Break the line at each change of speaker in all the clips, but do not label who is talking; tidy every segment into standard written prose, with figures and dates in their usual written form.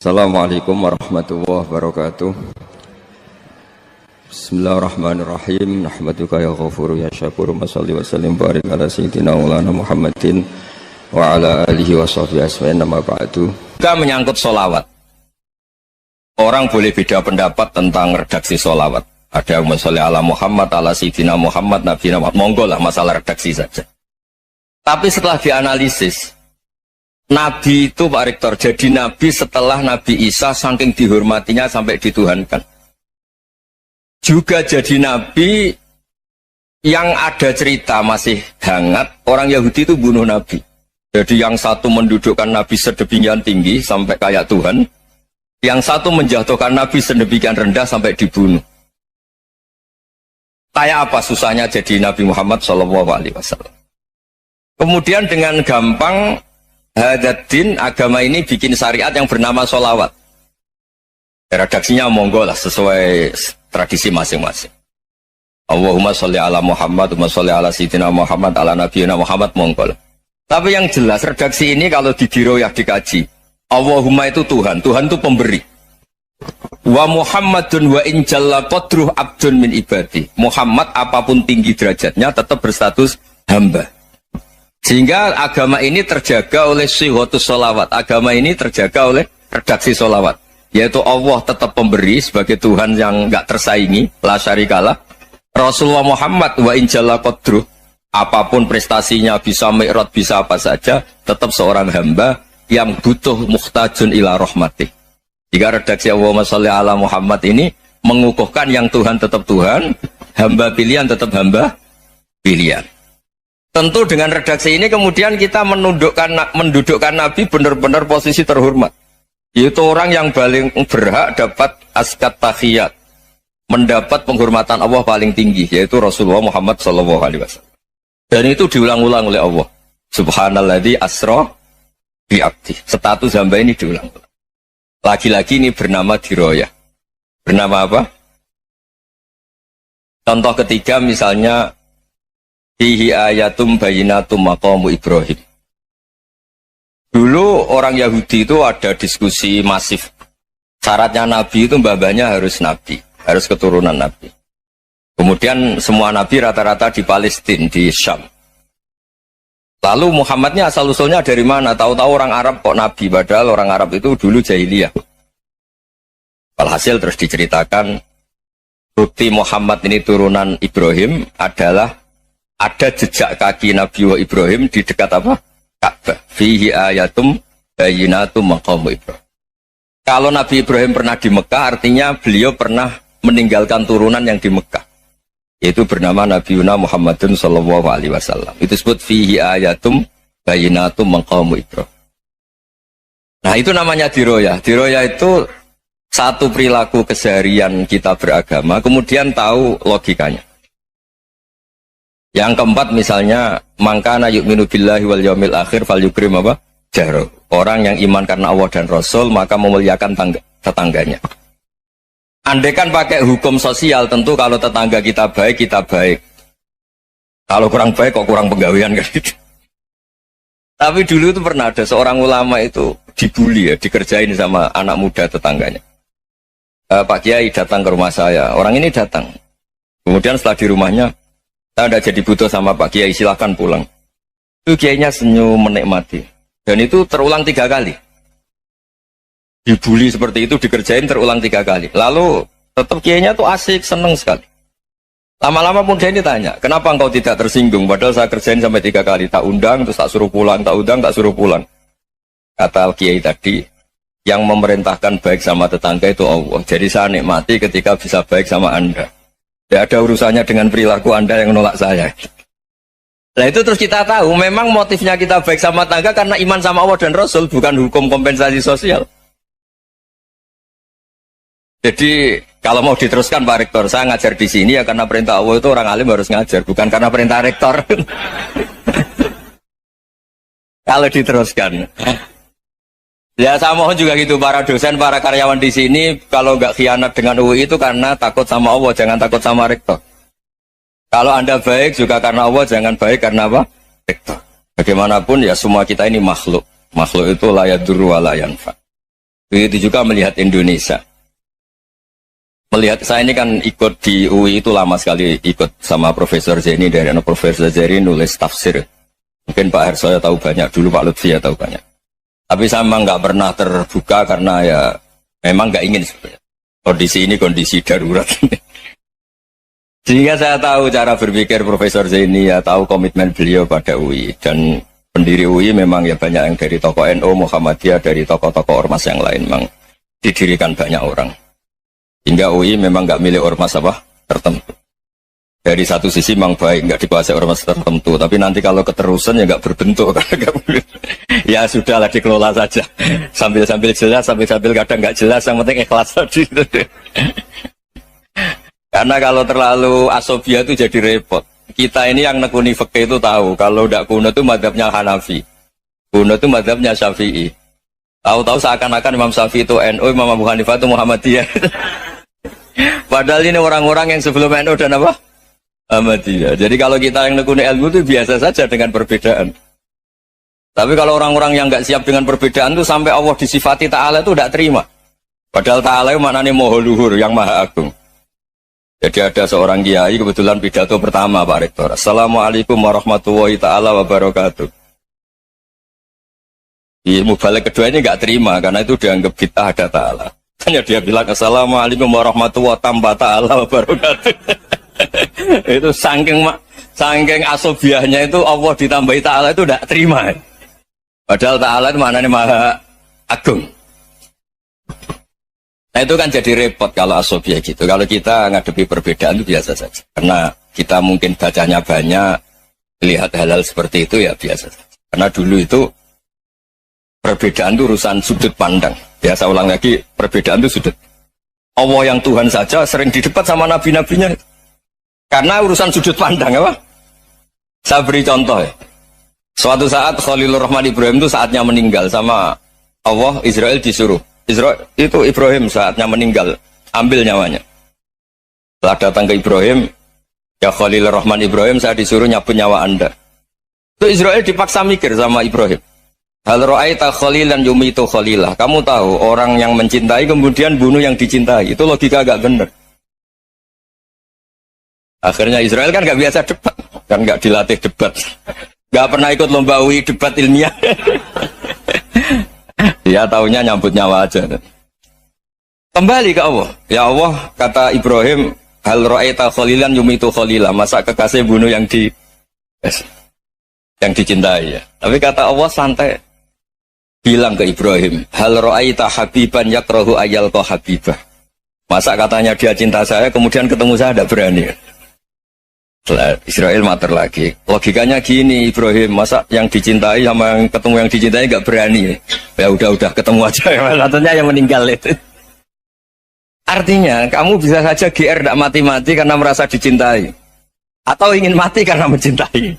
Assalamualaikum warahmatullahi wabarakatuh. Bismillahirrahmanirrahim. Nahmaduka ya ghafuru ya syakuru. Mashalli wa sallim barik ala sayyidina maulana Muhammadin wa ala alihi wa sahbihi asma'in. Nama ba'du.
Juga menyangkut sholawat. Orang boleh beda pendapat tentang redaksi sholawat. Ada yang sholli ala Muhammad, ala sayyidina Muhammad, Nabi Muhammad. Monggo lah, masalah redaksi saja. Tapi setelah dianalisis, Nabi itu Pak Rektor, jadi Nabi setelah Nabi Isa saking dihormatinya sampai dituhankan. Juga jadi Nabi yang ada cerita masih hangat, orang Yahudi itu bunuh Nabi. Jadi yang satu mendudukkan Nabi sedemikian tinggi sampai kayak Tuhan, yang satu menjatuhkan Nabi sedemikian rendah sampai dibunuh. Kayak apa susahnya jadi Nabi Muhammad SAW. Kemudian dengan gampang Hadaddin agama ini bikin syariat yang bernama sholawat. Redaksinya monggo lah sesuai tradisi masing-masing. Allahumma sholli ala Muhammad, Allahumma sholli ala sayyidina Muhammad, ala nabiyina Muhammad, monggo lah. Tapi yang jelas redaksi ini kalau didiroyah dikaji, Allahumma itu Tuhan, Tuhan itu pemberi. Wa Muhammadun wa in jalla qadruh abdun min ibadi. Muhammad apapun tinggi derajatnya tetap berstatus hamba. Sehingga agama ini terjaga oleh syihotus sholawat. Agama ini terjaga oleh redaksi sholawat. Yaitu Allah tetap pemberi sebagai Tuhan yang enggak tersaingi, la syarikalah. Rasulullah Muhammad wa injalla qadruh, apapun prestasinya, bisa mi'raj, bisa apa saja, tetap seorang hamba yang butuh muhtajun ila rahmatih. Jika redaksi Allahumma sholli ala Muhammad ini mengukuhkan yang Tuhan tetap Tuhan, hamba pilihan tetap hamba pilihan. Tentu dengan redaksi ini kemudian kita mendudukkan Nabi benar-benar posisi terhormat. Yaitu orang yang paling berhak dapat askat tahiyat, mendapat penghormatan Allah paling tinggi, yaitu Rasulullah Muhammad SAW. Dan itu diulang-ulang oleh Allah. Subhanalladzi asra bi'abdi. Status hamba ini diulang-ulang. Lagi-lagi ini bernama diroyah. Bernama apa? Contoh ketiga misalnya fihi ayatum bayinatum maqamu Ibrahim. Dulu orang Yahudi itu ada diskusi masif. Syaratnya Nabi itu mbah-mbahnya harus Nabi, harus keturunan Nabi. Kemudian semua Nabi rata-rata di Palestina, di Syam. Lalu Muhammadnya asal-usulnya dari mana? Tahu-tahu orang Arab kok Nabi, padahal orang Arab itu dulu jahiliyah. Alhasil terus diceritakan, bukti Muhammad ini turunan Ibrahim adalah ada jejak kaki Nabi Ibrahim di dekat apa? Ka'bah. Fihi ayatum bayinatum maqamu Ibrahim. Kalau Nabi Ibrahim pernah di Mekah, artinya beliau pernah meninggalkan turunan yang di Mekah. Yaitu bernama Nabiuna Muhammadun sallallahu alaihi wasallam. Itu disebut fihi ayatum bayinatum maqamu Ibrahim. Nah, itu namanya diroyah. Diroyah itu satu perilaku keseharian kita beragama, kemudian tahu logikanya. Yang keempat misalnya, mangkana yu'minu billahi wal yaumil akhir fal yukrim apa? Jaro. Orang yang iman karena Allah dan Rasul, maka memuliakan tetangganya. Andaikan pakai hukum sosial, tentu kalau tetangga kita baik, kita baik. Kalau kurang baik, kok kurang penggawean kan gitu. Tapi dulu itu pernah ada seorang ulama itu dibully ya, dikerjain sama anak muda tetangganya. Pak Kiai datang ke rumah saya, orang ini datang. Kemudian setelah di rumahnya, saya tidak jadi butuh sama Pak Kiai, silahkan pulang. Itu Kiainya senyum menikmati. Dan itu terulang 3 kali. Dibully seperti itu, dikerjain terulang 3 kali. Lalu tetap Kiainya tuh asik, seneng sekali. Lama-lama pemuda ini tanya, kenapa engkau tidak tersinggung? Padahal saya kerjain sampai 3 kali. Tak undang, terus tak suruh pulang, tak undang, tak suruh pulang. Kata Kiai tadi, yang memerintahkan baik sama tetangga itu Allah. Jadi saya nikmati ketika bisa baik sama Anda. Tidak ada urusannya dengan perilaku Anda yang menolak saya. Nah itu terus kita tahu, memang motifnya kita baik sama tangga karena iman sama Allah dan Rasul, bukan hukum kompensasi sosial. Jadi kalau mau diteruskan Pak Rektor, saya ngajar di sini ya karena perintah Allah itu orang alim harus ngajar, bukan karena perintah Rektor. Kalau diteruskan. Ya saya mohon juga gitu para dosen, para karyawan di sini kalau nggak khianat dengan UI itu karena takut sama Allah, jangan takut sama rektor. Kalau Anda baik juga karena Allah, jangan baik karena apa? Rektor. Bagaimanapun ya semua kita ini makhluk. Makhluk itu la yadurru wa la yanfa'. Begitu juga melihat Indonesia. Melihat saya ini kan ikut di UI itu lama sekali, ikut sama Profesor Zeni, dari anak Profesor Zeni nulis tafsir. Mungkin Pak Hersoyo tahu banyak, dulu Pak Lutfi ya tahu banyak. Tapi saya memang nggak pernah terbuka karena ya memang nggak ingin sebenarnya. Kondisi ini kondisi darurat. Sehingga saya tahu cara berpikir Profesor Zaini, ya tahu komitmen beliau pada UI. Dan pendiri UI memang ya banyak yang dari tokoh NU, Muhammadiyah, dari tokoh-tokoh ormas yang lain memang didirikan banyak orang. Hingga UI memang nggak milik ormas apa tertentu. Dari satu sisi memang baik, nggak dikuasai ormas tertentu. Tapi nanti kalau keterusan ya nggak berbentuk. Ya sudahlah dikelola saja. Sambil-sambil jelas, sambil-sambil kadang nggak jelas, yang penting ikhlas tadi. Karena kalau terlalu asobia itu jadi repot. Kita ini yang nekuni fikih itu tahu, kalau tidak kuno itu madhabnya Hanafi. Kuno itu madhabnya Syafi'i. Tahu-tahu seakan-akan Imam Syafi'i itu NU, Imam Abu Hanifah itu Muhammadiyah. Padahal ini orang-orang yang sebelum NU dan apa? Muhammadiyah. Jadi kalau kita yang nekuni ilmu itu biasa saja dengan perbedaan. Tapi kalau orang-orang yang nggak siap dengan perbedaan itu sampai Allah disifati Ta'ala itu tidak terima. Padahal Ta'ala itu maknanya Maha Luhur, yang Maha Agung. Jadi ada seorang kiai kebetulan pidato pertama Pak Rektor. Assalamualaikum warahmatullahi ta'ala wabarakatuh. Di mubalik kedua ini nggak terima karena itu dianggap kita ada ta'ala. Hanya dia bilang Assalamualaikum warahmatullahi ta'ala wabarakatuh. Itu saking asobiahnya itu Allah ditambahi ta'ala itu tidak terima. Padahal ta'ala itu maknanya Maha Agung. Nah itu kan jadi repot kalau asobia gitu. Kalau kita ngadepi perbedaan itu biasa saja. Karena kita mungkin bacanya banyak, lihat hal-hal seperti itu ya biasa saja. Karena dulu itu perbedaan itu urusan sudut pandang. Ya saya ulang lagi, perbedaan itu sudut. Allah yang Tuhan saja sering didebat sama nabi-nabinya. Karena urusan sudut pandang apa? Saya beri contoh ya. Suatu saat Khalilur Rahman Ibrahim itu saatnya meninggal sama Allah, Israel disuruh. Israel itu Ibrahim saatnya meninggal, ambil nyawanya. Setelah datang ke Ibrahim, ya Khalilur Rahman Ibrahim, saya disuruh nyabut nyawa Anda. Itu Israel dipaksa mikir sama Ibrahim. Hal ra'aita khalilan yumitu khalilah. Kamu tahu orang yang mencintai kemudian bunuh yang dicintai. Itu logika agak benar. Akhirnya Israel kan gak biasa debat, kan gak dilatih debat, gak pernah ikut lomba UI debat ilmiah. Dia taunya nyambut nyawa aja. Kembali ke Allah. Ya Allah, kata Ibrahim, hal ra'aita khalilan yumitu khalilah. Masa kekasih bunuh yang dicintai ya. Tapi kata Allah santai. Bilang ke Ibrahim, hal ra'aita habiban yakrahu ayyalqa habibah. Masa katanya dia cinta saya, kemudian ketemu saya tidak berani. Israel mater lagi. Logikanya gini Ibrahim, masa yang dicintai sama yang ketemu yang dicintai nggak berani? Ya udah ketemu aja. Katanya yang meninggal itu. Artinya kamu bisa saja GR tidak mati-mati karena merasa dicintai, atau ingin mati karena mencintai.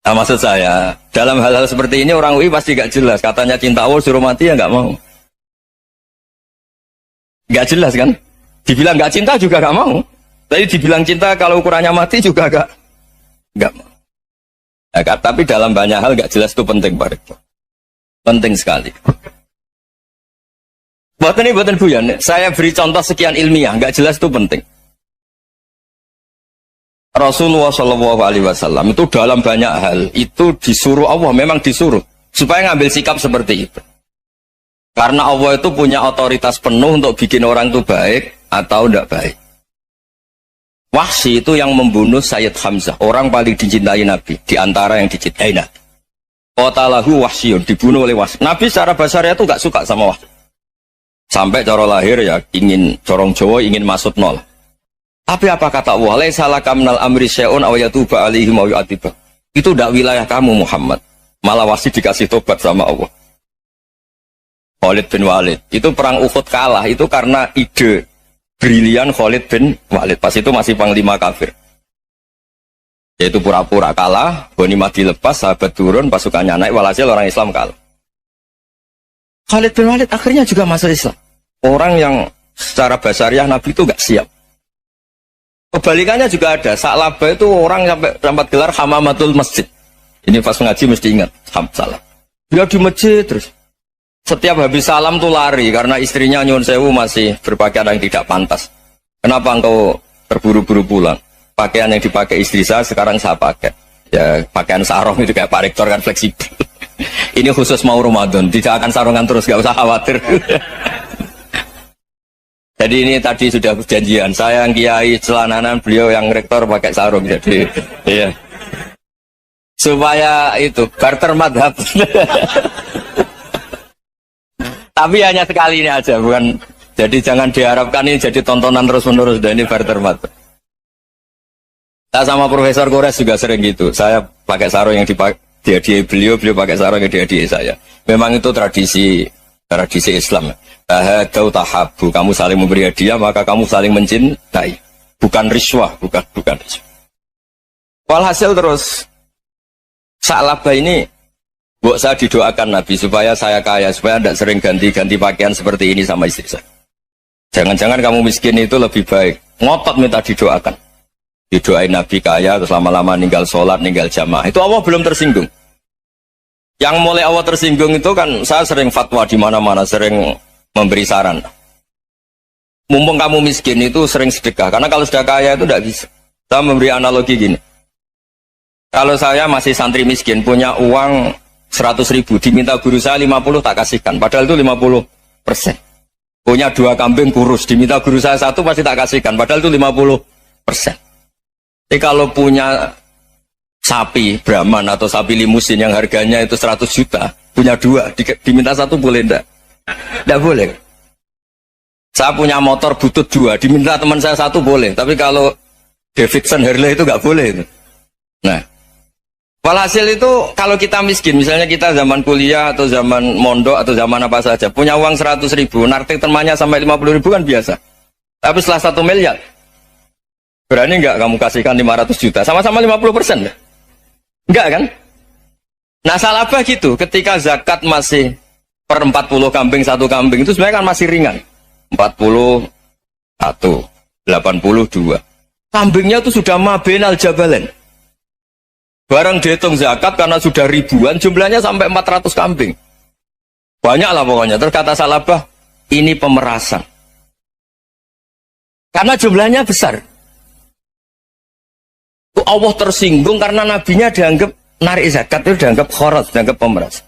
Nah maksud saya dalam hal-hal seperti ini orang UI pasti nggak jelas. Katanya cinta Allah suruh mati ya nggak mau. Nggak jelas kan? Dibilang nggak cinta juga nggak mau. Tadi dibilang cinta kalau ukurannya mati juga enggak mau. Nah, tapi dalam banyak hal enggak jelas itu penting Pak Rektor. Penting sekali. Buatan Buyan, saya beri contoh sekian ilmiah, enggak jelas itu penting. Rasulullah SAW itu dalam banyak hal itu disuruh Allah, memang disuruh supaya ngambil sikap seperti itu. Karena Allah itu punya otoritas penuh untuk bikin orang itu baik atau enggak baik. Wahsy itu yang membunuh Sayyid Hamzah, orang paling dicintai Nabi, di antara yang dicintai Nabi. Qatalahu Wahsyun, dibunuh oleh Wahsy. Nabi secara basarnya itu gak suka sama Wahsy. Sampai cara lahir ya ingin corong Jawa, ingin masuk nol. Tapi apa kata Allah? Laisa laka minal amri syai'un aw yatuba alaihim aw yu'adzibah. Itu tidak wilayah kamu Muhammad. Malah Wahsy dikasih tobat sama Allah. Khalid bin Walid, itu perang Uhud kalah, itu karena ide brilian Khalid bin Walid. Pas itu masih panglima kafir. Yaitu pura-pura kalah, ghanimah dilepas, sahabat turun, pasukannya naik, walhasil orang Islam kalah. Khalid bin Walid akhirnya juga masuk Islam. Orang yang secara basariah Nabi itu gak siap. Kebalikannya juga ada. Sa'labah itu orang sampai dapat gelar Hamamatul Masjid. Ini pas ngaji mesti ingat. Salah. Dia di masjid terus. setiap habis salam tuh lari karena istrinya nyuwun sewu masih berpakaian yang tidak pantas. Kenapa engkau terburu-buru pulang? Pakaian yang dipakai istri saya sekarang saya pakai. Ya pakaian sarung itu kayak Pak Rektor kan fleksibel. Ini khusus mau Ramadan, tidak akan sarungan terus, gak usah khawatir. Jadi ini tadi sudah perjanjian, saya yang kiai celananan, beliau yang rektor pakai sarung. Jadi iya. Supaya itu barter madhab. Tapi hanya sekali ini aja, bukan. Jadi jangan diharapkan ini jadi tontonan terus-menerus. Dan ini barter madhab. Saya sama Profesor Kores juga sering gitu. Saya pakai sarung yang dihadiahi beliau pakai sarung yang dihadiahi saya. Memang itu tradisi Islam. Tahadau tahabu, kamu saling memberi hadiah maka kamu saling mencintai. Bukan riswah, bukan riswah. Walhasil terus Sa'labah ini buat saya didoakan Nabi supaya saya kaya, supaya tidak sering ganti-ganti pakaian seperti ini sama istri saya. Jangan-jangan kamu miskin itu lebih baik. Ngotot minta didoakan. Didoain Nabi kaya, terus lama-lama ninggal sholat, ninggal jamaah. Itu Allah belum tersinggung. Yang mulai Allah tersinggung itu kan saya sering fatwa di mana-mana, sering memberi saran. Mumpung kamu miskin itu sering sedekah, karena kalau sudah kaya itu tidak bisa. Saya memberi analogi gini. Kalau saya masih santri miskin, punya uang 100.000, diminta guru saya 50 tak kasihkan, padahal itu 50%. Punya 2 kambing kurus, diminta guru saya 1 pasti tak kasihkan, padahal itu 50%. Jadi kalau punya sapi Brahman atau sapi limusin yang harganya itu 100 juta, punya 2, diminta 1 boleh enggak? Enggak boleh. Saya punya motor butut 2, diminta teman saya 1 boleh, tapi kalau Davidson Harley itu enggak boleh itu. Nah, walhasil itu kalau kita miskin, misalnya kita zaman kuliah atau zaman mondok atau zaman apa saja, punya uang 100.000, narik temannya sampai 50.000 kan biasa. Tapi setelah 1 miliar, berani nggak kamu kasihkan 500 juta? Sama-sama 50%. Enggak kan? Nah Sa'labah gitu, ketika zakat masih per 40 kambing 1 kambing itu sebenarnya kan masih ringan. 41, 82. Kambingnya itu sudah mabenal jabalen. Barang dihitung zakat karena sudah ribuan, jumlahnya sampai 400 kambing. Banyak lah pokoknya. Terus kata Sa'labah, ini pemerasan. Karena jumlahnya besar. Allah tersinggung karena nabinya dianggap narik zakat itu dianggap khorat, dianggap pemeras.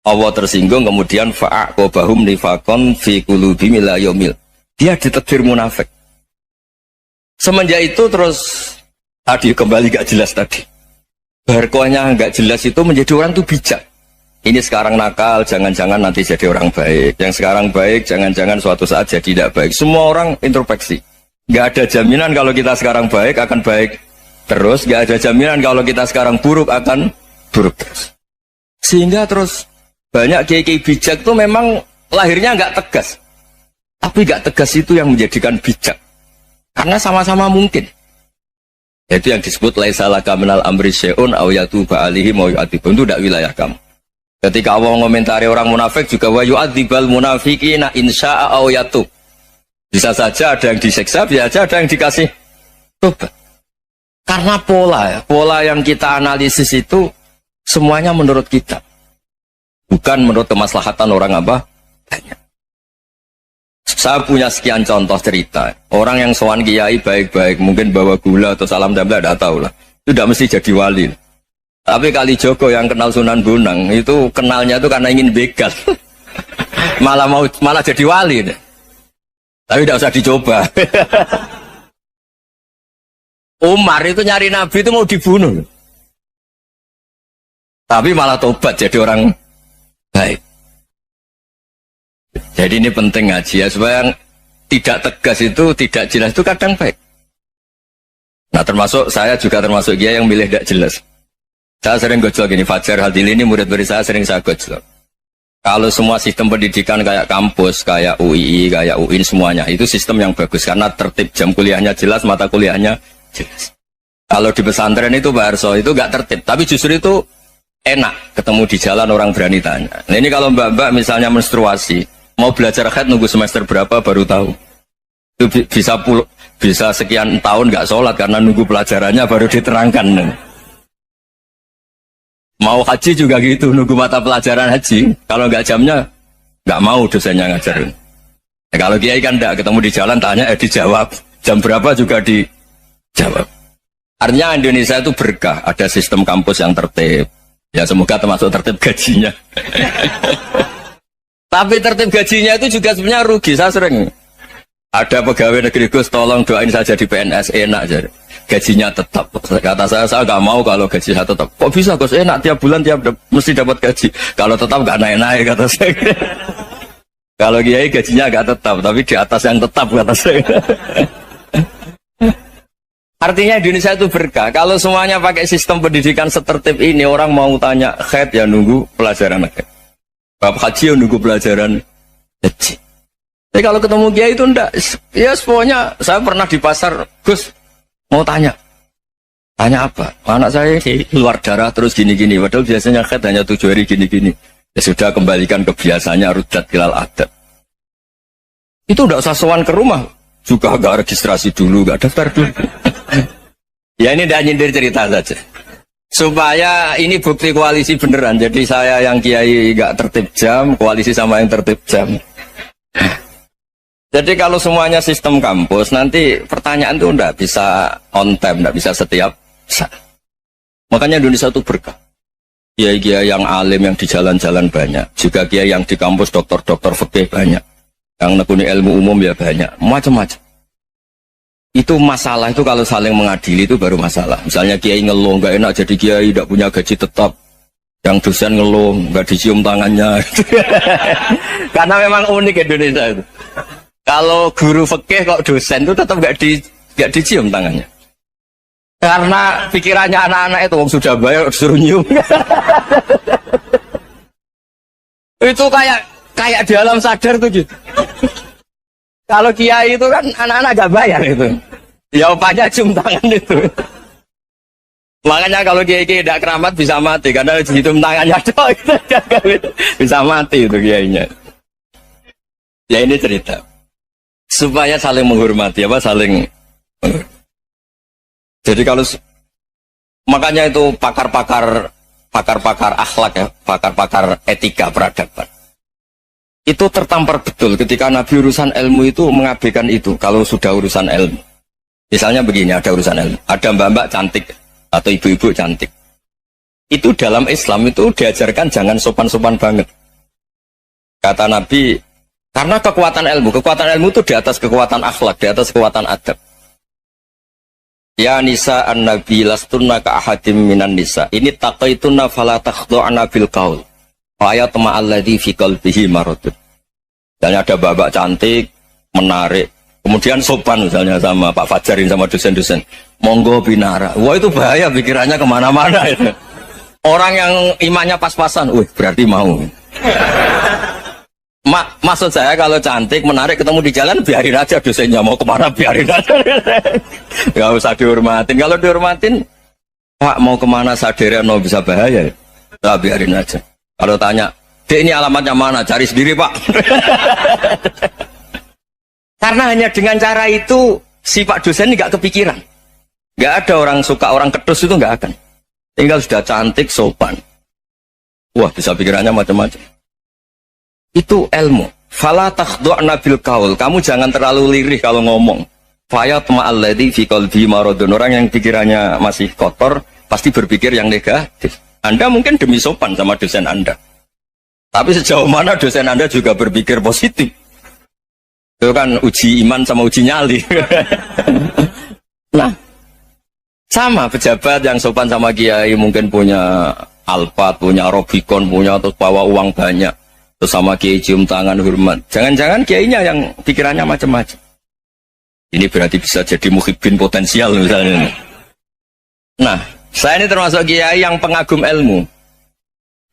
Allah tersinggung kemudian fa'aqobahum nifakon fi qulubihim ila yaumil. Dia ditegur munafik. Semenjak itu terus tadi kembali gak jelas tadi. Barkohnya gak jelas itu menjadi orang tuh bijak. Ini sekarang nakal, jangan-jangan nanti jadi orang baik. Yang sekarang baik, jangan-jangan suatu saat jadi tidak baik. Semua orang introspeksi. Gak ada jaminan kalau kita sekarang baik akan baik terus, gak ada jaminan kalau kita sekarang buruk akan buruk terus. Sehingga terus banyak kiai-kiai bijak itu memang lahirnya gak tegas, tapi gak tegas itu yang menjadikan bijak karena sama-sama mungkin. Itu yang disebut laisa laka minal amri syai'un aw yatuba alaihim wa yu'adzibun, itu tidak wilayah kamu. Ketika Allah mengomentari orang munafik juga wa yu'adzibal munafiqina insya'a aw yatub. Bisa saja ada yang disiksa, bisa saja ada yang dikasih tobat. Karena pola yang kita analisis itu semuanya menurut kita. Bukan menurut kemaslahatan orang apa? Banyak. Saya punya sekian contoh cerita. Orang yang sowan kiai baik-baik, mungkin bawa gula atau salam damla, tidak tahu lah. Itu tidak mesti jadi wali. Tapi Kali Joko yang kenal Sunan Bonang, itu kenalnya itu karena ingin begal. malah jadi wali. Tapi tidak usah dicoba. Umar itu nyari Nabi itu mau dibunuh. Tapi malah tobat jadi orang baik. Jadi ini penting ngaji ya, supaya tidak tegas itu, tidak jelas itu kadang baik. Nah termasuk saya juga termasuk dia yang milih tidak jelas. Saya sering gojlok ini, Fajar Hadil ini murid-murid saya sering saya gojlok. Kalau semua sistem pendidikan kayak kampus, kayak UII, kayak UIN semuanya, itu sistem yang bagus karena tertib, jam kuliahnya jelas, mata kuliahnya jelas. Kalau di pesantren itu Pak Arso, itu gak tertib, tapi justru itu enak ketemu di jalan orang berani tanya. Nah ini kalau mbak-mbak misalnya menstruasi, mau belajar haid nunggu semester berapa baru tahu. Itu bisa sekian tahun gak sholat karena nunggu pelajarannya baru diterangkan. Mau haji juga gitu, nunggu mata pelajaran haji. Kalau nggak jamnya, nggak mau dosennya ngajarin. Ya, kalau kiai kan nggak ketemu di jalan, tanya, dijawab. Jam berapa juga dijawab. Artinya Indonesia itu berkah, ada sistem kampus yang tertib. Ya semoga termasuk tertib gajinya. Tapi tertib gajinya itu juga sebenarnya rugi, saya sering. Ada pegawai negeri Gus, tolong doain saja di PNS, enak aja. Gajinya tetap. Kata saya nggak mau kalau gaji saya tetap. Kok bisa Gus, enak tiap bulan mesti dapat gaji. Kalau tetap nggak naik-naik, kata saya. Kalau kiai gajinya nggak tetap, tapi di atas yang tetap, kata saya. Artinya Indonesia itu berkah. Kalau semuanya pakai sistem pendidikan setertib ini, orang mau tanya khaid ya nunggu pelajaran khaid. Bab haji ya nunggu pelajaran haji. Tapi kalau ketemu kiai itu enggak. Ya pokoknya saya pernah di pasar, Gus mau tanya. Tanya apa? Anak saya keluar darah terus gini-gini. Padahal biasanya khaid hanya 7 hari gini-gini. Ya sudah, kembalikan ke biasanya, rudat kilal adat. Itu enggak usah sowan ke rumah. Juga enggak registrasi dulu, enggak daftar dulu. Ya ini tidak nyindir cerita saja. Supaya ini bukti koalisi beneran. Jadi saya yang kiai enggak tertib jam, koalisi sama yang tertib jam. Jadi kalau semuanya sistem kampus, nanti pertanyaan itu enggak bisa on time, enggak bisa setiap saat. Makanya Indonesia itu berkah. Kiai-kiai yang alim yang di jalan-jalan banyak. Juga kiai yang di kampus dokter-dokter fikih banyak. Yang nekuni ilmu umum ya banyak. Macam-macam. Itu masalah itu kalau saling mengadili itu baru masalah. Misalnya kiai ngeluh, nggak enak jadi kiai, tidak punya gaji tetap. Yang dosen ngeluh, nggak dicium tangannya. Karena memang unik Indonesia itu. Kalau guru fikih kok dosen itu tetap nggak dicium tangannya. Karena pikirannya anak-anak itu sudah bayar suruh nyium. Itu kayak di alam sadar tuh gitu. Kalau kiai itu kan anak-anak gak bayar itu. Ya opanya cium tangan itu. Makanya kalau kiai tidak keramat bisa mati karena cium tangannya bisa mati itu kiainya. Ya ini cerita. Supaya saling menghormati saling. Jadi kalau makanya itu pakar-pakar akhlak ya, pakar-pakar etika peradaban. Itu tertampar betul ketika Nabi urusan ilmu itu mengabaikan itu kalau sudah urusan ilmu. Misalnya begini, ada urusan ilmu, ada mbak-mbak cantik atau ibu-ibu cantik. Itu dalam Islam itu diajarkan jangan sopan-sopan banget. Kata Nabi, karena kekuatan ilmu itu di atas kekuatan akhlak, di atas kekuatan adab. Ya nisa an-nabi lastunna ka ahadim minan nisa. Ini taqaitunna fala takhdu'na bil qaul. Ayat ma'alladhi fi qalbihi maradun. Misalnya ada babak cantik, menarik, kemudian sopan misalnya sama Pak Fajarin sama dosen-dosen. Monggo binara. Wah itu bahaya pikirannya kemana-mana itu. Orang yang imannya pas-pasan, berarti mau. Maksud saya kalau cantik, menarik, ketemu di jalan, biarin aja dosennya mau kemana, biarin aja. Gak usah dihormatin. Kalau dihormatin, Pak mau kemana sadarian no bisa bahaya. Nah, biarin aja. Kalau tanya, Dek ini alamatnya mana? Cari sendiri Pak. Karena hanya dengan cara itu, si Pak dosen ini gak kepikiran. Gak ada orang suka, orang kedus itu gak akan. Tinggal sudah cantik, sopan. Wah bisa pikirannya macam-macam. Itu ilmu. Fala takhdu'na bil qaul. Kamu jangan terlalu lirih kalau ngomong. Fayat ma'alladhi fi qalbi maradun. Orang yang pikirannya masih kotor pasti berpikir yang negatif. Anda mungkin demi sopan sama dosen Anda. Tapi sejauh mana dosen Anda juga berpikir positif. Itu kan uji iman sama uji nyali. Nah, sama pejabat yang sopan sama kiai mungkin punya Alphard, punya Robicon, punya terus bawa uang banyak. Terus sama kiai cium tangan hormat. Jangan-jangan kiainya yang pikirannya macam-macam. Ini berarti bisa jadi muhibbin potensial misalnya. Nah, saya ini termasuk kiai yang pengagum ilmu.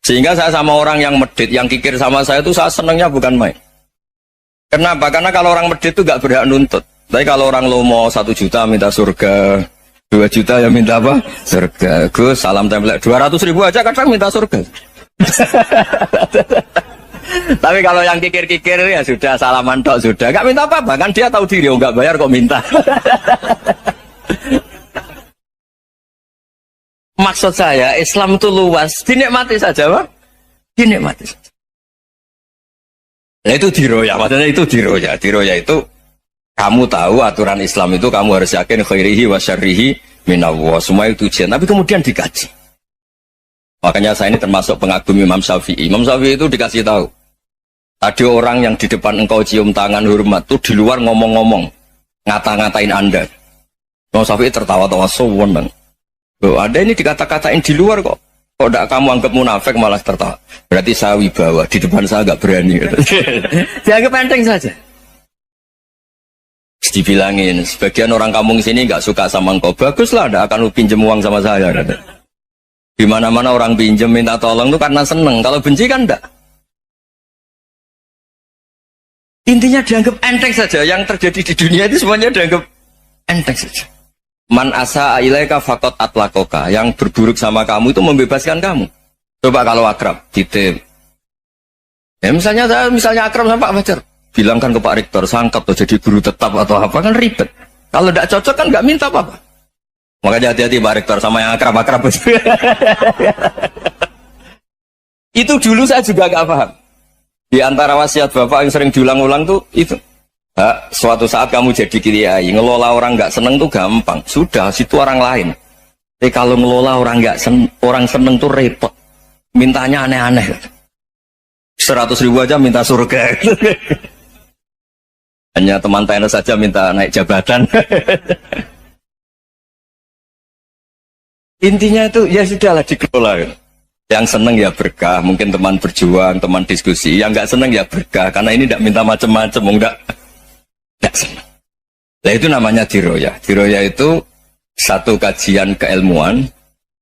Sehingga saya sama orang yang medit, yang kikir sama saya itu saya senangnya bukan main. Kenapa? Karena kalau orang medit itu gak berhak nuntut. Tapi kalau orang lomo 1 juta minta surga, 2 juta ya minta apa? Surga. Gus, salam tempel 200.000 aja kadang minta surga. Tapi kalau yang kikir-kikir ya sudah salaman tok sudah. Gak minta apa-apa, kan dia tahu diri, gak bayar kok minta. Maksud saya Islam itu luas, dinikmati saja, Pak. Dinikmati saja. Nah itu diroya, maksudnya itu diroya. Diroya itu kamu tahu aturan Islam itu kamu harus yakin khairihi wa syarrihi minallah. Semua itu ujian, tapi kemudian dikaji. Makanya saya ini termasuk pengagum Imam Syafi'i. Imam Syafi'i itu dikasih tahu. Tadi orang yang di depan engkau cium tangan hormat itu di luar ngomong-ngomong, ngata-ngatain Anda. Imam Syafi'i tertawa-tawa sewenang. Loh, ada ini dikata-katain di luar kok. Kok tidak kamu anggap munafik malah tertawa. Berarti saya wibawa, di depan saya agak berani. Dianggap enteng saja. Dibilangin, sebagian orang kampung sini nggak suka sama engkau. Baguslah, tidak akan lu pinjem uang sama saya. Di mana-mana orang pinjem minta tolong itu karena seneng. Kalau benci kan enggak. Intinya dianggap enteng saja. Yang terjadi di dunia itu semuanya dianggap enteng saja. Man asa ilaika faqat atlakoka. Yang berburuk sama kamu itu membebaskan kamu. Coba kalau akrab, titip. Ya misalnya akrab sama Pak Fajar. Bilangkan ke Pak Rektor, sangkap atau jadi guru tetap atau apa, kan ribet. Kalau tidak cocok kan nggak minta apa-apa. Makanya hati-hati Pak Rektor sama yang akrab-akrab. Itu dulu saya juga nggak paham. Di antara wasiat Bapak yang sering diulang-ulang tuh itu. Suatu saat kamu jadi kiai, ngelola orang nggak seneng tuh gampang. Sudah, situ orang lain. Tapi kalau ngelola orang nggak orang seneng tuh repot. Mintanya aneh-aneh. 100.000 aja minta surga. Hanya teman tenis saja minta naik jabatan. Intinya itu ya sudahlah dikelola. Yang seneng ya berkah, mungkin teman berjuang, teman diskusi. Yang nggak seneng ya berkah, karena ini tidak minta macam-macam, enggak seneng. Nah itu namanya diroya. Diroya itu satu kajian keilmuan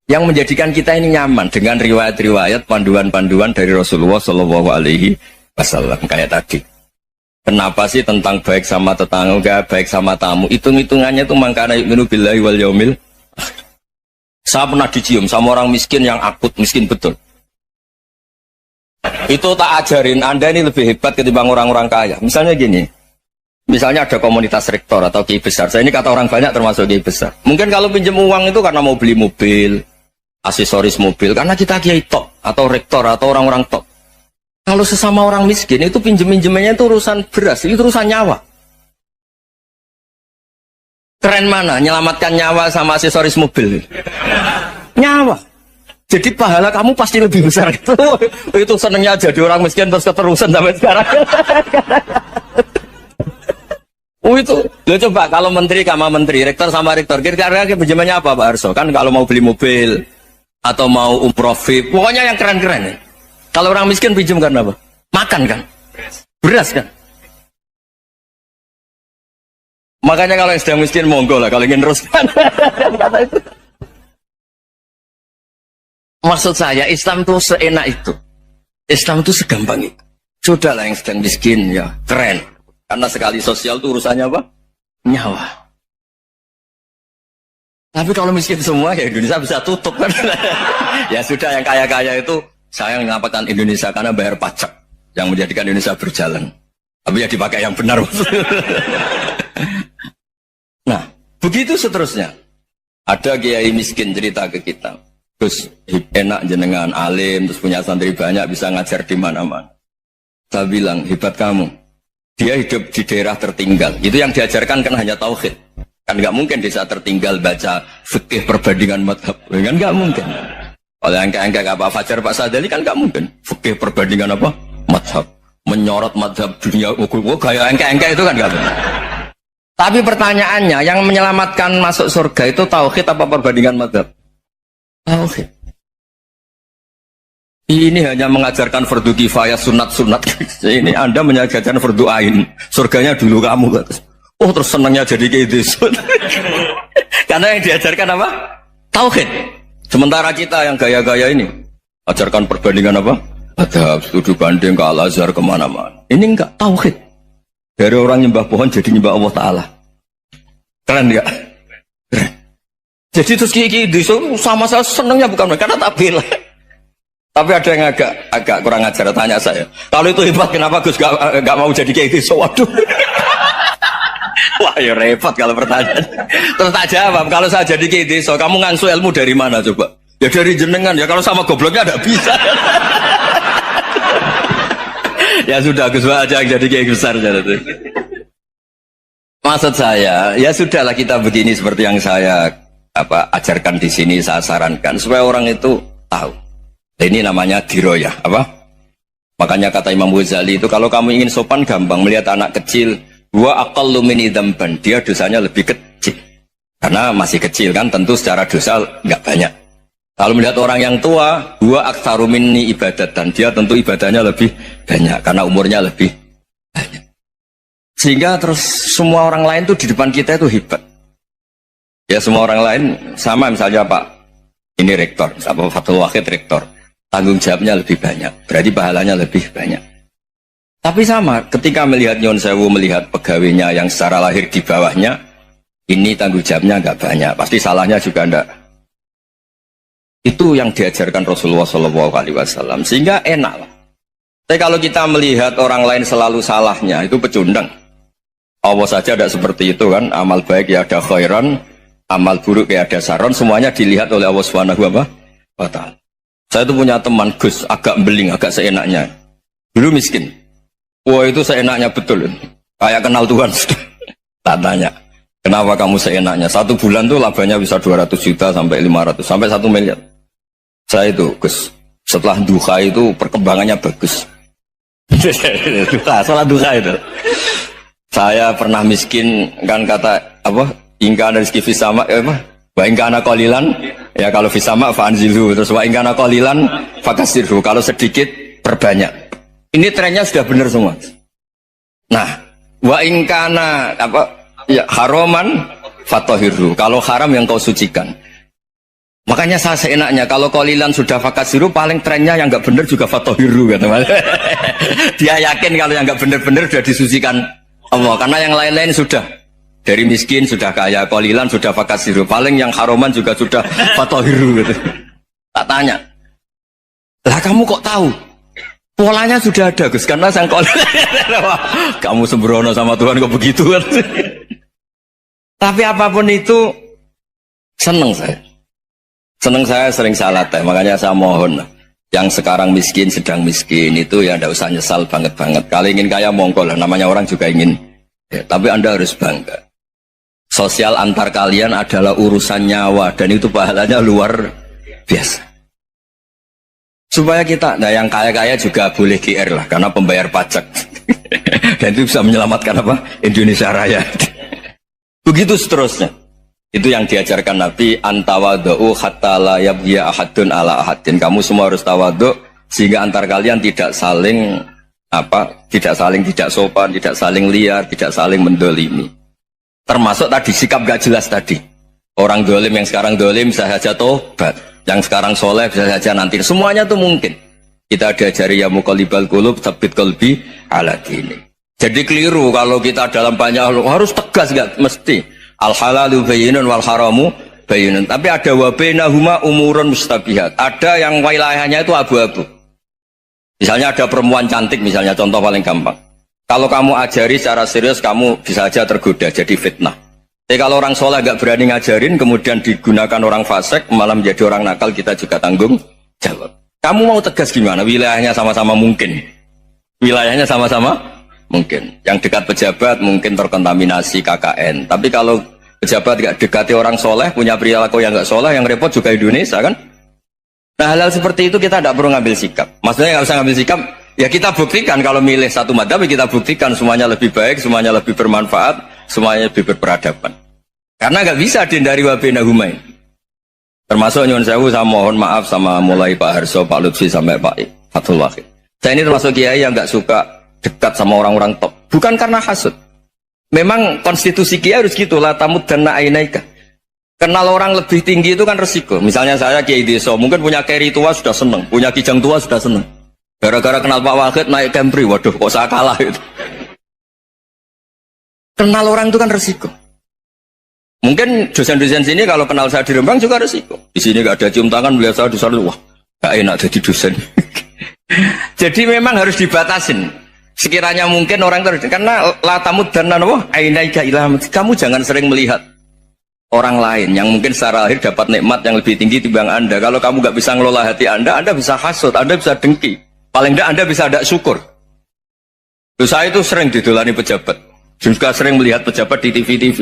yang menjadikan kita ini nyaman dengan riwayat-riwayat, panduan-panduan dari Rasulullah Shallallahu Alaihi Wasallam kayak tadi. Kenapa sih tentang baik sama tetangga, baik sama tamu? Hitung-hitungannya itu mangkana yu'minu billahi wal yaumil. Saya pernah dicium sama orang miskin yang akut miskin betul. Itu tak ajarin Anda ini lebih hebat ketimbang orang-orang kaya. Misalnya gini. Misalnya ada komunitas rektor atau kiai besar. Saya ini kata orang banyak termasuk kiai besar. Mungkin kalau pinjam uang itu karena mau beli mobil, aksesoris mobil, karena kita kiai top atau rektor atau orang-orang top. Kalau sesama orang miskin itu pinjem-pinjemannya itu urusan beras, itu urusan nyawa. Keren mana? Nyelamatkan nyawa sama aksesoris mobil. Nyawa. Jadi pahala kamu pasti lebih besar. Itu senengnya jadi orang miskin terus keterusan sampai sekarang. Itu, lo coba kalau menteri sama menteri, rektor sama rektor, kira-kira pinjamannya apa Pak Arso? Kan kalau mau beli mobil atau mau umroh VIP, pokoknya yang keren-keren ya. Kalau orang miskin pinjam karena apa? Makan kan? Beras kan? Makanya kalau yang sedang miskin monggo lah, kalau ingin teruskan. Maksud saya Islam itu seenak itu. Islam itu segampang itu. Sudahlah yang sedang miskin ya keren. Karena sekali sosial itu urusannya apa? Nyawa. Tapi kalau miskin semua ya Indonesia bisa tutup kan. Ya sudah yang kaya-kaya itu saya menyelamatkan Indonesia karena bayar pajak yang menjadikan Indonesia berjalan. Tapi ya dipakai yang benar. Nah, begitu seterusnya. Ada kiai miskin cerita ke kita. Terus enak jenengan alim, terus punya santri banyak, bisa ngajar di mana-mana. Saya bilang, hebat kamu. Dia hidup di daerah tertinggal. Itu yang diajarkan kan hanya tauhid. Kan nggak mungkin desa tertinggal baca fikih perbandingan madhab. Kan nggak mungkin. Oleh angka-angka Pak Fajar, Pak Sadali kan nggak mungkin. Fikih perbandingan apa? Madhab. Menyorot madhab dunia. Kayak angka-angka itu kan nggak mungkin. Tapi pertanyaannya, yang menyelamatkan masuk surga itu tauhid apa perbandingan madhab? Tauhid. Ini hanya mengajarkan fardu kifayah sunat-sunat. Ini Anda mengajarkan fardu ain. Surganya dulu kamu. Oh terus senangnya jadi kayak gitu. Karena yang diajarkan apa? Tauhid. Sementara kita yang gaya-gaya ini ajarkan perbandingan apa? Ada studi banding ke Al-Azhar kemana-mana. Ini enggak tauhid. Dari orang nyembah pohon jadi nyembah Allah Ta'ala. Keren enggak? Keren. Jadi terus kayak gitu sama saya senangnya bukan karena tak bela. Tapi ada yang agak kurang ajar, tanya saya. Kalau itu hebat, kenapa Gus gak mau jadi kayak gitu? Waduh. Wah ya repot kalau pertanyaan. Terus tak jawab, kalau saya jadi kayak gitu, kamu ngangsu ilmu dari mana coba? Ya dari jenengan ya, kalau sama gobloknya tidak bisa. Ya sudah, Gus aja yang jadi kiai besar itu. Maksud saya, ya sudahlah kita begini seperti yang saya ajarkan di sini, saya sarankan supaya orang itu tahu. Ini namanya diroyah, apa? Makanya kata Imam Ghazali itu kalau kamu ingin sopan gampang melihat anak kecil, wa aqallu min dzamban, dia dosanya lebih kecil. Karena masih kecil kan, tentu secara dosa enggak banyak. Kalau melihat orang yang tua, wa aktsaru minni ibadatan, dia tentu ibadahnya lebih banyak karena umurnya lebih banyak. Sehingga terus semua orang lain tuh di depan kita itu hebat. Ya semua orang lain sama, misalnya Pak ini rektor, Pak Fathul Wahid rektor, tanggung jawabnya lebih banyak, berarti pahalanya lebih banyak. Tapi sama, ketika melihat Nyon Sewu, melihat pegawainya yang secara lahir di bawahnya, ini tanggung jawabnya nggak banyak, pasti salahnya juga enggak. Itu yang diajarkan Rasulullah SAW, sehingga enak lah. Tapi kalau kita melihat orang lain selalu salahnya, itu pecundang. Allah saja tidak seperti itu kan, amal baik ya ada khairan, amal buruk ya ada saron, semuanya dilihat oleh Allah Subhanahu wa Ta'ala. Saya itu punya teman Gus, agak beling, agak seenaknya. Dulu miskin. Wah itu seenaknya betul. Kayak kenal Tuhan. Tak tanya, kenapa kamu seenaknya? 1 bulan tuh labanya bisa 200 juta sampai 500, sampai 1 miliar. Saya itu Gus, setelah duha itu perkembangannya bagus. Salah duha itu. Saya pernah miskin kan, kata apa? Ingka rezeki fisama wa ingkana qalilan, ya kalau fisama fa'anzilhu, terus wa ingkana qalilan fakasirhu, kalau sedikit perbanyak. Ini trennya sudah benar semua. Nah, wa ingkana ya haraman fatahirhu, kalau haram yang kau sucikan. Makanya saya seenaknya, kalau qalilan sudah fakasirhu, paling trennya yang enggak benar juga fatahirhu kata Mas. Dia yakin kalau yang enggak benar-benar sudah disucikan Allah, karena yang lain-lain sudah. Dari miskin sudah kaya, qalilan sudah fakasiru, paling yang haroman juga sudah fatohiru gitu. Tak tanya, lah kamu kok tahu? Polanya sudah ada Gus, karena sang qalilan. Kamu sembrono sama Tuhan kok begitu kan? Tapi apapun itu, seneng saya. Seneng saya sering salah teh, makanya saya mohon yang sekarang miskin, sedang miskin itu ya tidak usah nyesal banget-banget. Kalau ingin kaya monggo lah, namanya orang juga ingin. Ya, tapi Anda harus bangga. Sosial antar kalian adalah urusan nyawa dan itu pahalanya luar biasa. Supaya kita, nah yang kaya-kaya juga boleh GR lah karena pembayar pajak. Dan itu bisa menyelamatkan apa? Indonesia Raya. Begitu seterusnya. Itu yang diajarkan Nabi, antawadhu hatta la yabghiya ahadun ala ahadin. Kamu semua harus tawadhu sehingga antar kalian tidak saling tidak sopan, tidak saling liar, tidak saling mendolimi. Termasuk tadi sikap gak jelas tadi. Orang dolim yang sekarang dolim bisa saja tobat, yang sekarang soleh bisa saja nanti. Semuanya itu mungkin. Kita diajari ya muqallibal qulub tsabbit qalbi ala dini. Jadi keliru kalau kita dalam banyak harus tegas, gak mesti. Al halalu bayyinun wal haramu bayyinun. Tapi ada wa bainahuma umurun mustabihat. Ada yang wilayahnya itu abu-abu. Misalnya ada perempuan cantik, misalnya contoh paling gampang. Kalau kamu ajari secara serius, kamu bisa saja tergoda jadi fitnah. Tapi kalau orang soleh gak berani ngajarin, kemudian digunakan orang fasik, malah menjadi orang nakal, kita juga tanggung jawab. Kamu mau tegas gimana? Wilayahnya sama-sama mungkin. Wilayahnya sama-sama mungkin. Yang dekat pejabat mungkin terkontaminasi KKN. Tapi kalau pejabat gak dekati orang soleh, punya perilaku yang gak soleh, yang repot juga Indonesia kan? Nah hal-hal seperti itu kita tidak perlu ngambil sikap. Maksudnya nggak usah ngambil sikap, ya kita buktikan kalau milih satu madhab, kita buktikan semuanya lebih baik, semuanya lebih bermanfaat, semuanya lebih berperadaban. Karena nggak bisa dihindari wa bainahuma. Termasuk nyuwun sewu, saya mohon maaf sama mulai Pak Harso, Pak Lutfi sampai Pak Fathul Wahid. Saya ini termasuk kiai yang nggak suka dekat sama orang-orang top. Bukan karena hasud. Memang konstitusi kiai harus gitu, la tamuddanna ainaika. Kenal orang lebih tinggi itu kan resiko. Misalnya saya kiai desa, mungkin punya keri tua sudah seneng, punya kijang tua sudah seneng. Gara-gara kenal Pak Wahid naik Camry, waduh kok saya kalah itu. Kenal orang itu kan resiko. Mungkin dosen-dosen sini kalau kenal saya di Rembang juga resiko. Di sini gak ada cium tangan, melihat saya di sana, wah gak enak jadi dosen. Jadi memang harus dibatasin. Sekiranya mungkin orang terus, karena la tamuddanna ainaika ila, kamu jangan sering melihat orang lain yang mungkin secara lahir dapat nikmat yang lebih tinggi timbang Anda. Kalau kamu nggak bisa ngelola hati Anda bisa hasut, Anda bisa dengki. Paling tidak Anda bisa ada syukur. Saya itu sering didolani pejabat. Juga sering melihat pejabat di TV-TV.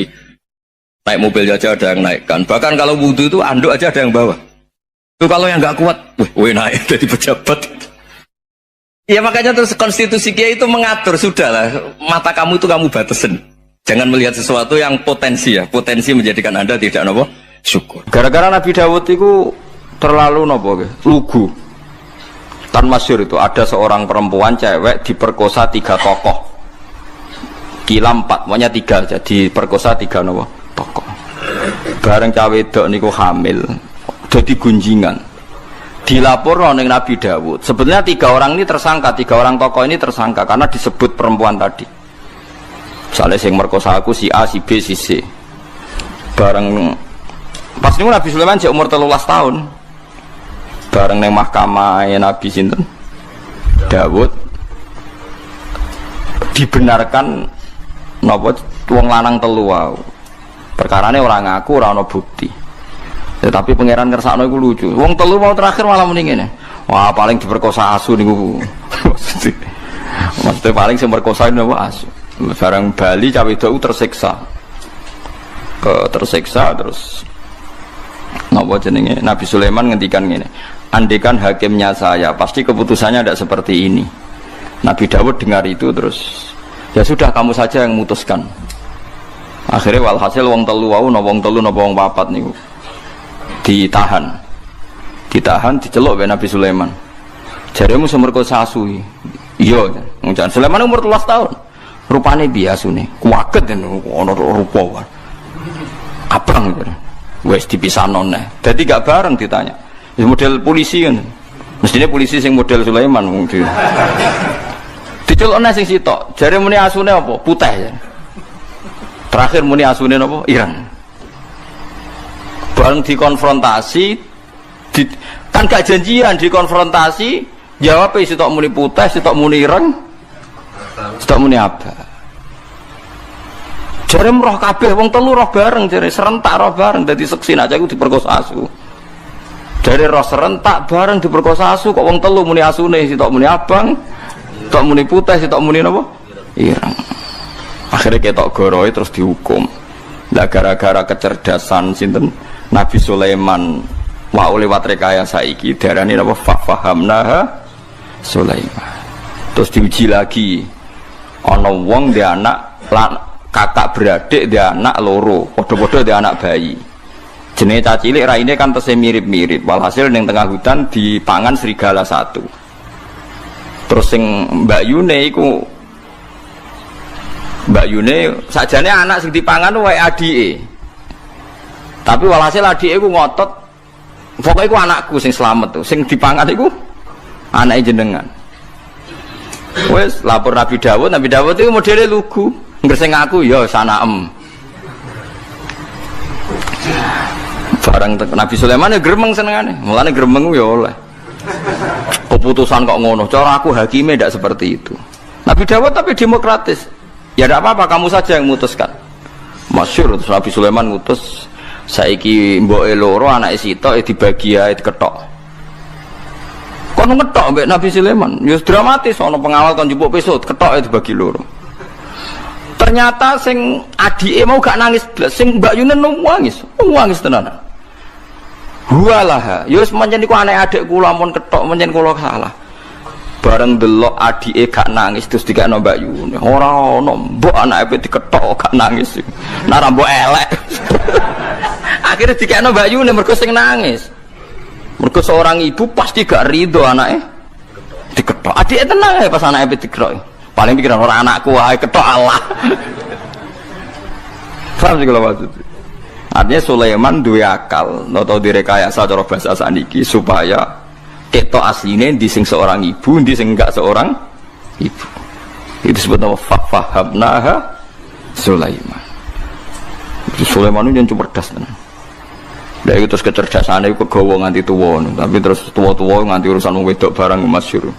Naik mobil aja ada yang naikkan. Bahkan kalau wudhu itu anduk aja ada yang bawa. Itu kalau yang nggak kuat, wih naik jadi pejabat. Ya makanya terus konstitusi Kiai itu mengatur, sudahlah, mata kamu itu kamu batasin. Jangan melihat sesuatu yang potensi ya, potensi menjadikan Anda tidak nopo syukur.
Gara-gara Nabi Dawud itu terlalu nopo lugu. Kan masyhur itu ada seorang perempuan cewek diperkosa 3 tokoh. Kila 4, pokoknya 3 aja diperkosa 3 nopo tokoh. Bareng cawe wedok niku hamil, jadi gunjingan. Dilapor ning Nabi Dawud. Sebenarnya 3 orang ini tersangka, 3 orang tokoh ini tersangka karena disebut perempuan tadi. Misalnya yang merkosa aku si A, si B, si C. Bareng pas niku Nabi Sulaiman cek umur 13 tahun. Bareng neng mahkamah Nabi sinten Dawud dibenarkan napa wong lanang telu wae. Perkarane ora ngaku, ora ana bukti. Tetapi pangeran kersakno iku lucu. Wong telu mau terakhir malah muni ngene. Wah, paling diperkosa asu niku. Maksudnya paling sing merkosa napa asu. Barang Bali cawe itu tersiksa. Tersiksa terus napa jenenge Nabi Sulaiman ngendikan ngene. Andekan hakimnya saya, pasti keputusannya tidak seperti ini. Nabi Dawud dengar itu terus ya sudah kamu saja yang memutuskan. Akhirnya walhasil wong telu wau napa wong telu napa wong papat niku ditahan diceluk oleh Nabi Sulaiman. Jaremu semerkosa asu. Iya, jangan Sulaiman umur 13 tahun. Rupane biasune kuwaget ana rupa. Abang wis dipisahno neh. Dadi gak bareng ditanya. Ya model polisi kan. Mestinya polisi sing model Sulaiman wong di. Dicelukne sing sitok. Jare muni asune apa? Putih ya. Terakhir muni asune napa? Ireng. Bareng dikonfrontasi kan gak janjian dikonfrontasi, jawab sitok muni putih, sitok muni ireng. Sitok muni apa? Jare roh kabeh wong telu roh bareng, jare serentak roh bareng dadi seksi aja iku diperkosa asu. Jare roh serentak bareng diperkosa asu kok wong telu muni asune sitok muni abang, sitok muni putih, sitok muni napa? Ireng. Akhirnya ketok goroe terus dihukum. Lah gara-gara kecerdasan sinten Nabi Sulaiman wa lewat rekayasa iki darane napa fahamnaha Sulaiman. Terus diuji lagi. Ana wong dia anak kakak beradik dia anak loro, padha-padha dia anak bayi. Jenenge cacilik raine kan tesih mirip-mirip. Walhasil ning tengah hutan dipangan serigala satu. Terus sing Mbak Yune sajane anak sing dipangan wae adike. Tapi walhasil adike iku ngotot pokoke iku anakku sing slamet tuh. Sing dipangan iku anake jenengan. Wes lapor Nabi Dawud itu modelnya lugu. Ngerseng aku ya sanaem. Barang Nabi Sulaiman ya gremeng senengane. Mulane gremeng ya oleh. Keputusan kok ngono. Cara aku hakime ndak seperti itu. Nabi Dawud tapi demokratis. Ya ndak apa-apa, kamu saja yang memutuskan. Masyhur terus Nabi Sulaiman ngutus saiki mboke loro anake sitok dibagi ae diketok. Kon ngetok mbek Nabi Sulaiman, ya dramatis ana pengawal kon njupuk pisau ketok dibagi loro. Ternyata sing adike mau gak nangis blas, sing Mbak Yunen nangis tenanan. Huwalah, ya wis pancen iku anek adik kula ampun ketok pancen kula salah. Bareng delok adike gak nangis terus dikekno Mbak Yunen. Ora ana mbok anake diketok gak nangis. Nara mbok elek. Akhirnya dikekno Mbak Yunen mergo sing nangis. Mergo seorang ibu pasti gak ridho anaknya diketok. Adiknya tenang ya pas anaknya diketok. Paling pikiran orang anakku wae ketok Allah. Paham sih kalau maksudnya. Artinya Sulaiman duwe akal, atau direkayasa cara bahasa saniki supaya ketok asline di sing seorang ibu, di sing enggak seorang ibu. Itu disebut nama fahamnaha Sulaiman. Sulaiman itu yang cerdas tenan. Dari itu terus kecerdasannya itu kegawa nganti tua, tapi terus tua-tua nganti urusan wedok barang masyhur.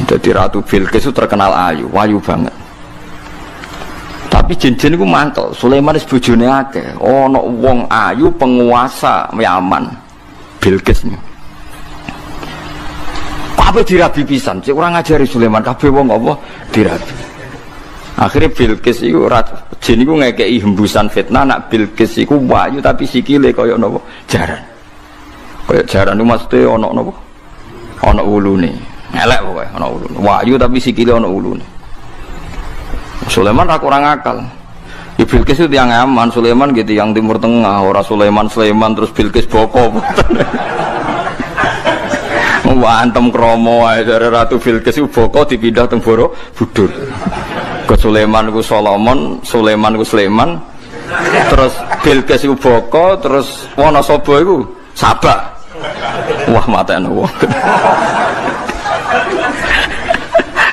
Jadi Ratu Bilqis itu terkenal ayu banget. Tapi Tapi jin-jin iku mantel. Sulaiman wis bojone akeh. Ana wong ayu penguasa Yaman. Bilqis. Kabeh dirabi pisan, cek ora ngajari Sulaiman, kabeh wong apa dirabi. Akhirnya Bilqis iku jin iku ngekeki hembusan fitnah nak Bilqis iku wayu tapi sikile kaya napa jaran. Kaya jaran iku maksude ana napa? Ana ulune. Elek pokoke ana ulune. Wayu tapi sikile ana ulune. Sulaiman ra kurang akal. Ya Bilqis itu yang aman, Sulaiman gitu yang Timur Tengah, ora Sulaiman terus Bilqis boko. Wantem kromo ae dari Ratu Bilqis iku boko dipindah teng Borobudur. Ke Sulaiman ku Solomon, Sulaiman ku Sulaiman. Terus Bilqis iku boko, terus Wonosobo iku Sabak. Wah matane wong.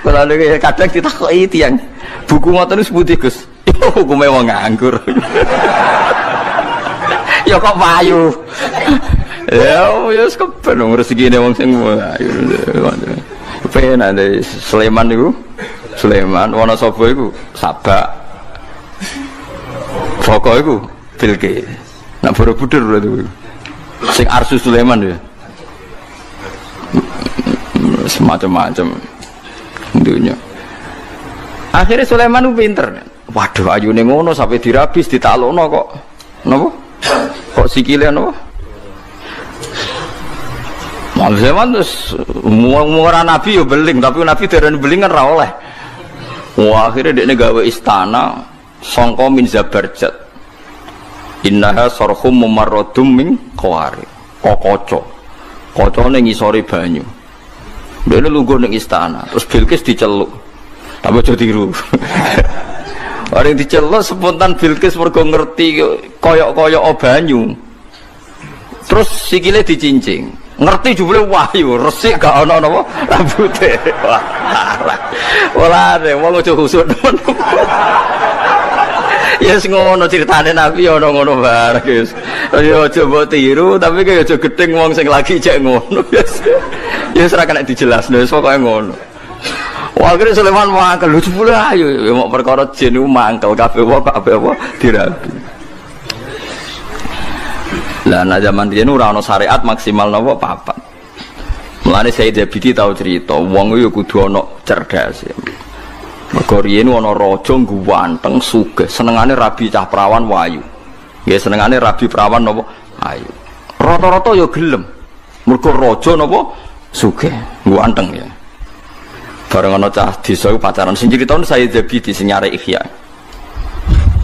Kalau kadang ditakoki tiyang, buku ngoten wis putih Gus. Hukume wong nganggur. Ya kok payu. Ya wis keben rezekine wong sing ayo. Penak Sulaiman niku. Sulaiman, Wonosobo iku Sabak. Boko iku Bilqis. Nak Borobudur berarti. Sing Arsu Sulaiman ya. Semacam-macam dunia. Akhirnya Sulaiman itu pinter. Waduh ayune ngono sampai dirabis ditalokno kok. Napa? Kok sikile napa? Sulaiman terus murah nabi yo beling, tapi nabi derene beling kan ra oleh. Wah akhirnya dekne gawe istana sangka min Zabarjat. Innaha sarhum mumarradum min qawari. Kokoco. Kocone ngisore banyu. Dekne lungguh ning istana, terus Bilqis diceluk. Tapi aja tiru. Orang diceluk spontan Bilqis mergo ngerti koyok-koyok banyu. Terus sikile dicincing. Ngerti jebule wahyu, resik gak ana napa rambute. Wah, wong aja khusuk temen. Ya sing ngono critane Nabi ana ngono bareng, guys. Ya aja mbok tiru, tapi kaya aja gedeng wong sing lagi cek ngono. Ya ora kena dijelasno, wis pokoke ngono. Wah, akhirnya Sulaiman mangkel, lucu pula ayo, mau perkara jin itu mangkel, kabeh apa dirabi. Lah nah zaman riyen ora ana syariat maksimal napa papat. Mulane Sayyid Zabidi tau cerita, wong yo kudu ana cerdas. Mergo riyen ana raja ganteng sugih, senengane rabi cah prawan wayu. Nggih senengane rabi prawan napa ayu. Rata-rata yo gelem. Mergo raja napa sugih, ganteng ya. Bareng ana cah desa pacaran sing critakno Sayyid Zabidi sing nyare Ihya.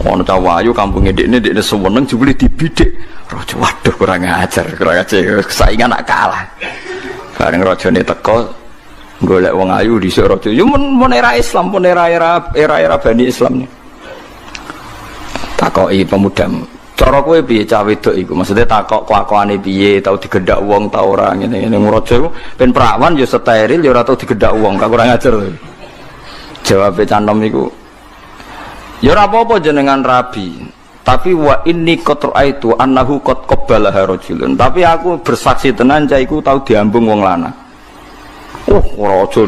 Ono cah wayu kampunge dekne seweneng jebule dibidik. Raja waduh kurang ajar saingan nak kalah. Bareng rajane teko golek wong ayu dhisik raja. Yo men era Islam, pun era Bani Islam. Takoki pemuda. Cara kowe piye cah wedok iku? Maksudnya takok kelakuane piye, tau digendhak wong ta ora ngene-ngene. Raja iku ben prawan yo steril yo ora tau digendhak wong, gak kurang ajar. Jawabe canom iku ya ora apa-apa jenengan rabi, tapi wa inni qad ra'aitu annahu qad qabbalaha rajulun. Tapi aku bersaksi tenan cah iku tau diambung wong lanang. Raja